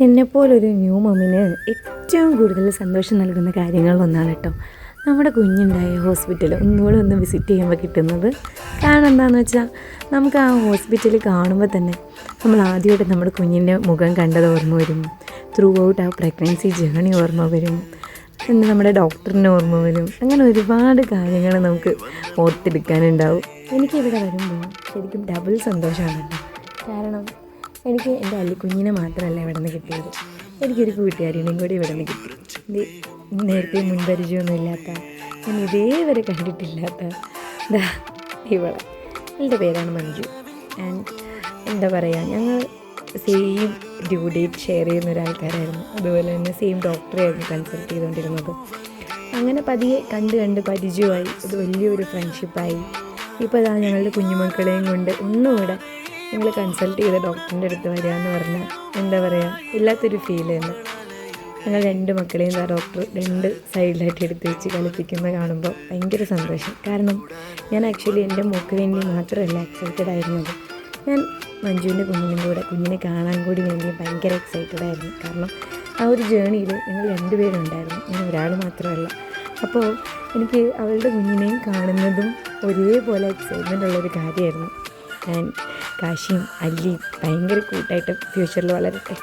എന്നെപ്പോലൊരു new മമ്മിന് ഏറ്റവും കൂടുതൽ സന്തോഷം നൽകുന്ന കാര്യങ്ങളിലൊന്നാണ് കേട്ടോ നമ്മുടെ കുഞ്ഞുണ്ടായ ഹോസ്പിറ്റൽ ഒന്നുകൂടെ ഒന്ന് വിസിറ്റ് ചെയ്യുമ്പോൾ കിട്ടുന്നത്. കാരണം എന്താണെന്ന് വെച്ചാൽ നമുക്ക് ആ ഹോസ്പിറ്റലിൽ കാണുമ്പോൾ തന്നെ നമ്മൾ ആദ്യമായിട്ട് നമ്മുടെ കുഞ്ഞിൻ്റെ മുഖം കണ്ടത് ഓർമ്മ വരും. ത്രൂ ഔട്ട് ആ പ്രഗ്നൻസി ജേണി ഓർമ്മ വരും. പിന്നെ നമ്മുടെ ഡോക്ടറിനെ ഓർമ്മ വരും. അങ്ങനെ ഒരുപാട് കാര്യങ്ങൾ നമുക്ക് ഓർത്തെടുക്കാനുണ്ടാവും. എനിക്കിവിടെ വരുമ്പോൾ ശരിക്കും ഡബിൾ സന്തോഷമാണ് കേട്ടോ. കാരണം എനിക്ക് എൻ്റെ അല്ലിക്കുഞ്ഞിനെ മാത്രമല്ല ഇവിടെ നിന്ന് കിട്ടിയത്, എനിക്കൊരു കൂട്ടുകാരിനെയും കൂടി ഇവിടെ നിന്ന് കിട്ടി. നേരത്തെ മുൻപരിചയമൊന്നും ഇല്ലാത്ത, ഞാൻ ഇതേവരെ കണ്ടിട്ടില്ലാത്ത ഇവളെ. എൻ്റെ പേരാണ് മഞ്ജു. ആൻഡ് എന്താ പറയുക, ഞങ്ങൾ സെയിം ഡ്യൂ ഡേറ്റ് ഷെയർ ചെയ്യുന്ന ഒരാൾക്കാരായിരുന്നു. അതുപോലെ തന്നെ സെയിം ഡോക്ടറെയായിരുന്നു കൺസൾട്ട് ചെയ്തുകൊണ്ടിരുന്നത്. അങ്ങനെ പതിയെ കണ്ട് പരിചയമായി. ഇത് വലിയൊരു ഫ്രണ്ട്ഷിപ്പായി. ഇപ്പോൾ ഇതാ ഞങ്ങളുടെ കുഞ്ഞുമക്കളെയും കൊണ്ട് ഒന്നുകൂടെ ഞങ്ങൾ കൺസൾട്ട് ചെയ്ത ഡോക്ടറിൻ്റെ അടുത്ത് വരിക എന്ന് പറഞ്ഞാൽ എന്താ പറയുക, ഇല്ലാത്തൊരു ഫീൽ തന്നെ. ഞങ്ങൾ 2 മക്കളെയും ആ ഡോക്ടർ 2 സൈഡിലായിട്ട് എടുത്ത് വെച്ച് കളിപ്പിക്കുന്നത് കാണുമ്പോൾ ഭയങ്കര സന്തോഷം. കാരണം ഞാൻ ആക്ച്വലി എൻ്റെ മോൾക്ക് വേണ്ടി മാത്രമല്ല എക്സൈറ്റഡ് ആയിരുന്നത്, ഞാൻ മഞ്ജുവിൻ്റെ കുഞ്ഞിനെ കാണാൻ കൂടി വേണ്ടി ഭയങ്കര എക്സൈറ്റഡ് ആയിരുന്നു. കാരണം ആ ഒരു ജേണിയിൽ ഞങ്ങൾ 2 പേരുണ്ടായിരുന്നു, ഞാൻ ഒരാൾ മാത്രമല്ല. അപ്പോൾ എനിക്ക് അവളുടെ കുഞ്ഞിനെയും കാണുന്നതും ഒരേപോലെ എക്സൈറ്റ്മെൻ്റ് ഉള്ളൊരു കാര്യമായിരുന്നു. ആൻഡ് കാശിയും അല്ലിയും ഭയങ്കര കൂട്ടായിട്ട് ഫ്യൂച്ചറിൽ വളരട്ടെ.